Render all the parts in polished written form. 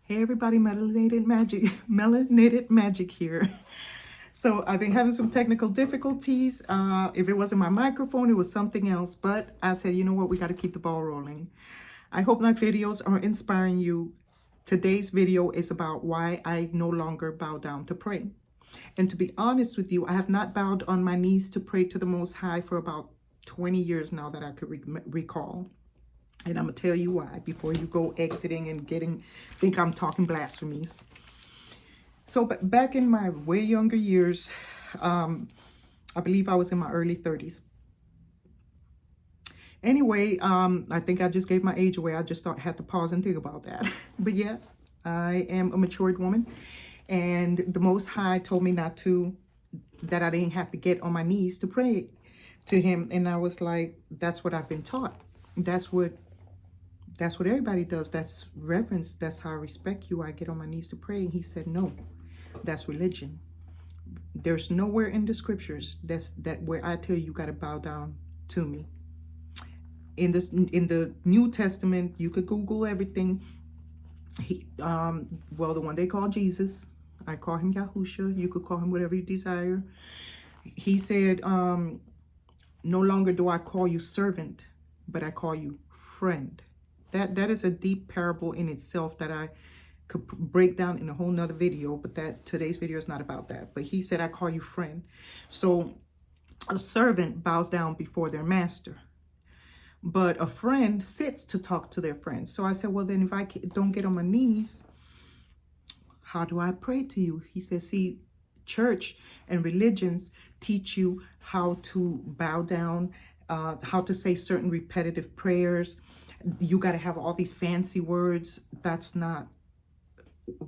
Hey everybody, melanated magic here. So I've been having some technical difficulties. If it wasn't my microphone, it was something else. But I said, you know what, we got to keep the ball rolling. I hope my videos are inspiring you. Today's video is about why I no longer bow down to pray. And to be honest with you, I have not bowed on my knees to pray to the Most High for about 20 years now that I could recall. And I'm going to tell you why before you go exiting and think I'm talking blasphemies. So back in my way younger years, I believe I was in my early 30s. Anyway, I think I just gave my age away. I just had to pause and think about that. But yeah, I am a matured woman. And the Most High told me that I didn't have to get on my knees to pray to him. And I was like, that's what I've been taught. That's what everybody does. That's reverence. That's how I respect you. I get on my knees to pray. And he said, no, that's religion. There's nowhere in the scriptures that where I tell you got to bow down to me. In the New Testament, you could Google everything. Well, the one they call Jesus, I call him T.H.U.G. You could call him whatever you desire. He said, no longer do I call you servant, but I call you friend. That is a deep parable in itself that I could break down in a whole nother video, but today's video is not about that. But he said, I call you friend. So a servant bows down before their master, but a friend sits to talk to their friend. So I said, well, then if I don't get on my knees, how do I pray to you? He says, see, church and religions teach you how to bow down, how to say certain repetitive prayers. You got to have all these fancy words. That's not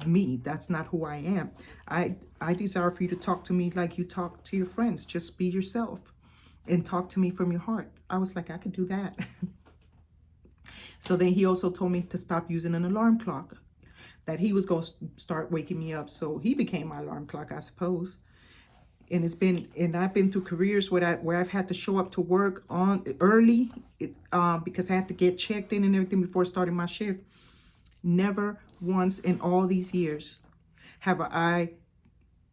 me. That's not who I am. I desire for you to talk to me like you talk to your friends. Just be yourself and talk to me from your heart. I was like, I could do that. So then he also told me to stop using an alarm clock, that he was going to start waking me up. So he became my alarm clock, I suppose. And I've been through careers where I've had to show up to work early because I have to get checked in and everything before starting my shift. Never once in all these years have I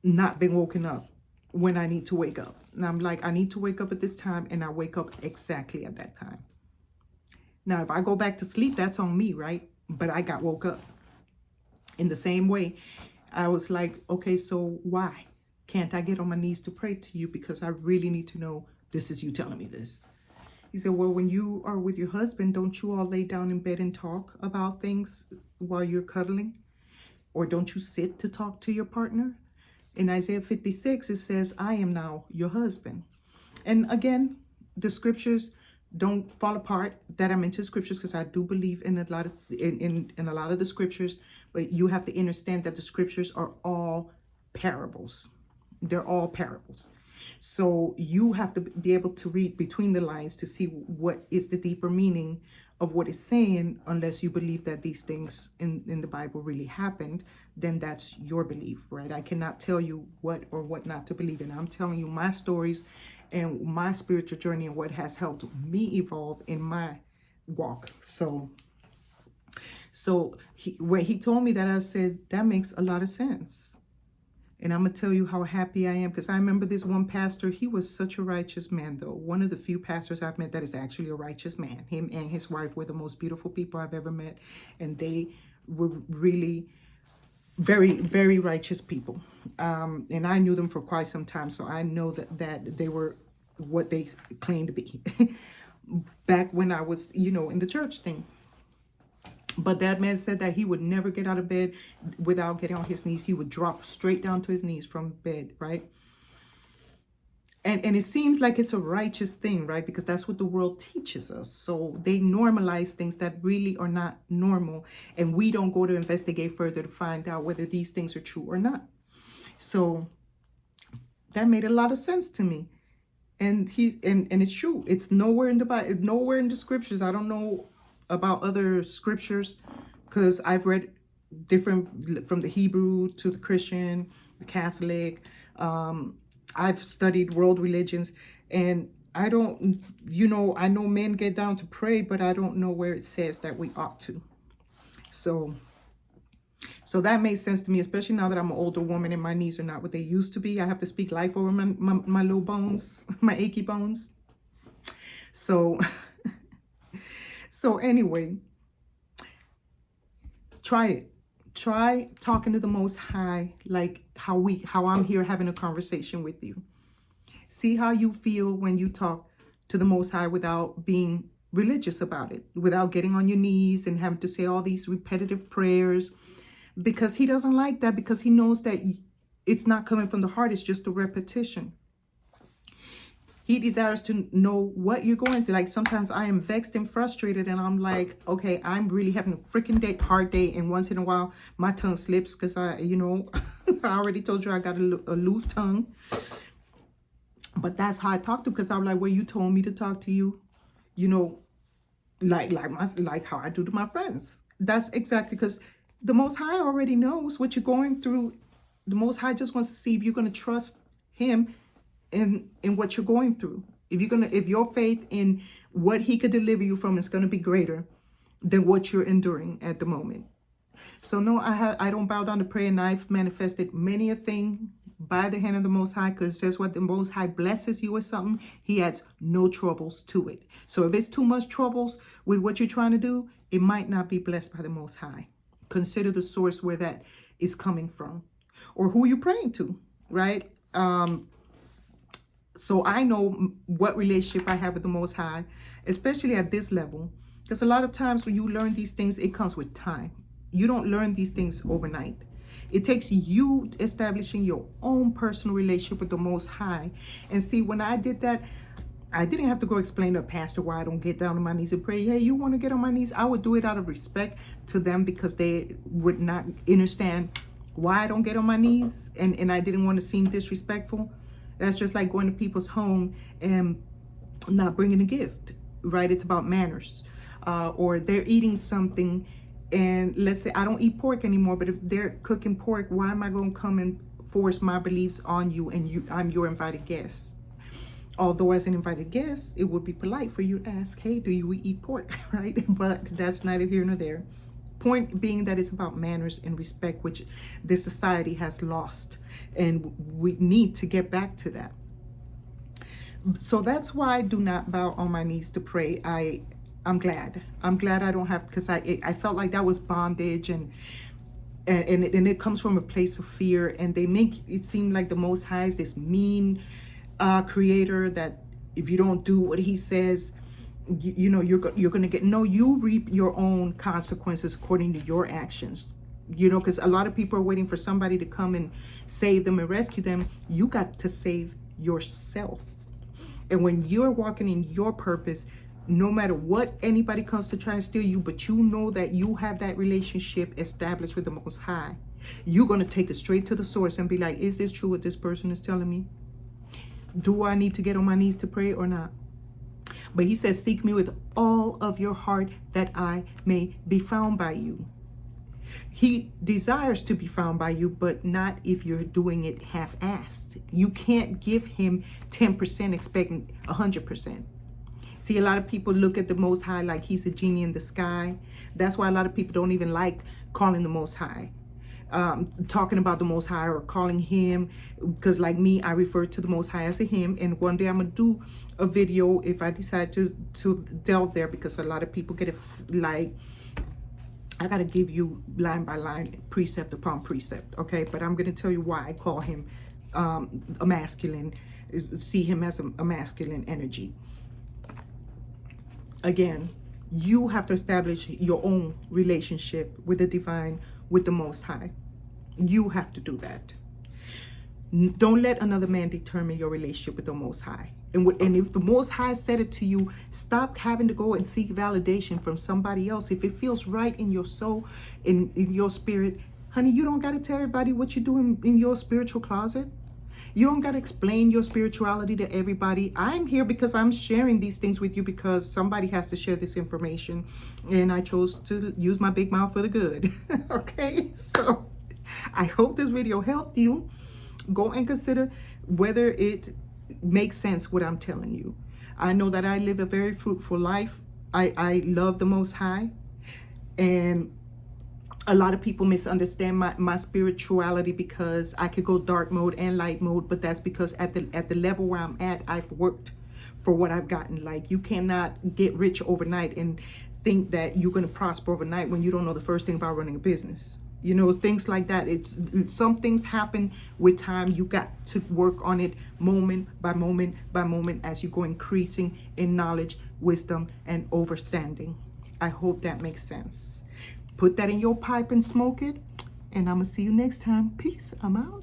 not been woken up when I need to wake up. And I'm like, I need to wake up at this time, and I wake up exactly at that time. Now, if I go back to sleep, that's on me, right? But I got woke up. In the same way, I was like, okay, so why can't I get on my knees to pray to you? Because I really need to know this is you telling me this. He said, well, when you are with your husband, don't you all lay down in bed and talk about things while you're cuddling? Or don't you sit to talk to your partner? In Isaiah 56, it says, I am now your husband. And again, the scriptures don't fall apart that I'm into scriptures, because I do believe in a lot of in a lot of the scriptures, but you have to understand that the scriptures are all parables. They're all parables. So you have to be able to read between the lines to see what is the deeper meaning of what it's saying. Unless you believe that these things in the Bible really happened, then that's your belief, right? I cannot tell you what or what not to believe in. I'm telling you my stories and my spiritual journey and what has helped me evolve in my walk. So when he told me that, I said, that makes a lot of sense. And I'm going to tell you how happy I am, because I remember this one pastor. He was such a righteous man, though. One of the few pastors I've met that is actually a righteous man. Him and his wife were the most beautiful people I've ever met. And they were really very, very righteous people. And I knew them for quite some time. So I know that they were what they claimed to be back when I was, in the church thing. But that man said that he would never get out of bed without getting on his knees. He would drop straight down to his knees from bed, right? And it seems like it's a righteous thing, right? Because that's what the world teaches us. So they normalize things that really are not normal. And we don't go to investigate further to find out whether these things are true or not. So that made a lot of sense to me. And it's true. It's nowhere in the Bible, nowhere in the scriptures. I don't know about other scriptures, because I've read different, from the Hebrew to the Christian, the Catholic. I've studied world religions, and I don't, I know men get down to pray, but I don't know where it says that we ought to. So So that made sense to me, especially now that I'm an older woman and my knees are not what they used to be. I have to speak life over my little bones, my achy bones. So, so anyway, try it. Try talking to the Most High like how I'm here having a conversation with you. See how you feel when you talk to the Most High without being religious about it, without getting on your knees and having to say all these repetitive prayers, because he doesn't like that, because he knows that it's not coming from the heart. It's just a repetition. He desires to know what you're going through. Like sometimes I am vexed and frustrated and I'm like, okay, I'm really having a freaking hard day. And once in a while, my tongue slips because I already told you I got a loose tongue. But that's how I talk to, because I'm like, well, you told me to talk to you, like how I do to my friends. That's exactly, because the Most High already knows what you're going through. The Most High just wants to see if you're going to trust him in what you're going through. If your faith in what he could deliver you from is going to be greater than what you're enduring at the moment. So no, I don't bow down to prayer, and I've manifested many a thing by the hand of the Most High, because that's what the Most High blesses you with something. He adds no troubles to it. So if it's too much troubles with what you're trying to do, it might not be blessed by the Most High. Consider the source where that is coming from, or who you're praying to, right? So I know what relationship I have with the Most High, especially at this level, because a lot of times when you learn these things, it comes with time. You don't learn these things overnight. It takes you establishing your own personal relationship with the Most High. And see, when I did that, I didn't have to go explain to a pastor why I don't get down on my knees and pray. Hey, you want to get on my knees? I would do it out of respect to them, because they would not understand why I don't get on my knees. And I didn't want to seem disrespectful. That's just like going to people's home and not bringing a gift, right? It's about manners. Or they're eating something, and let's say I don't eat pork anymore, but if they're cooking pork, why am I going to come and force my beliefs on you, and I'm your invited guest? Although as an invited guest, it would be polite for you to ask, hey, do you eat pork, right? But that's neither here nor there. Point being that it's about manners and respect, which this society has lost, and we need to get back to that. So that's why I do not bow on my knees to pray. I'm glad I don't have, because I felt like that was bondage, and it comes from a place of fear, and they make it seem like the Most High is this mean creator that if you don't do what he says, you're going to get, no, you reap your own consequences according to your actions, because a lot of people are waiting for somebody to come and save them and rescue them. You got to save yourself. And when you're walking in your purpose, no matter what anybody comes to try and steal you, but you know that you have that relationship established with the Most High, you're going to take it straight to the source and be like, is this true what this person is telling me? Do I need to get on my knees to pray or not? But he says, seek me with all of your heart that I may be found by you. He desires to be found by you, but not if you're doing it half-assed. You can't give him 10% expecting 100%. See, a lot of people look at the Most High like he's a genie in the sky. That's why a lot of people don't even like calling the Most High, talking about the Most High or calling him, because like me, I refer to the Most High as a him. And one day I'm gonna do a video if I decide to delve there, because a lot of people get it like, I gotta give you line by line, precept upon precept, okay? But I'm gonna tell you why I call him a masculine, see him as a masculine energy. Again, you have to establish your own relationship with the divine, with the Most High. You have to do that. Don't let another man determine your relationship with the Most High. And if the Most High said it to you, stop having to go and seek validation from somebody else. If it feels right in your soul, in your spirit, honey, you don't got to tell everybody what you're doing in your spiritual closet. You don't got to explain your spirituality to everybody. I'm here because I'm sharing these things with you, because somebody has to share this information. And I chose to use my big mouth for the good. Okay, so I hope this video helped you. Go and consider whether it makes sense what I'm telling you. I know that I live a very fruitful life. I love the Most High. And A lot of people misunderstand my spirituality because I could go dark mode and light mode, but that's because at the level where I'm at, I've worked for what I've gotten. Like, you cannot get rich overnight and think that you're going to prosper overnight when you don't know the first thing about running a business. You know, things like that. Some things happen with time. You got to work on it moment by moment by moment as you go increasing in knowledge, wisdom, and understanding. I hope that makes sense. Put that in your pipe and smoke it. And I'm going to see you next time. Peace. I'm out.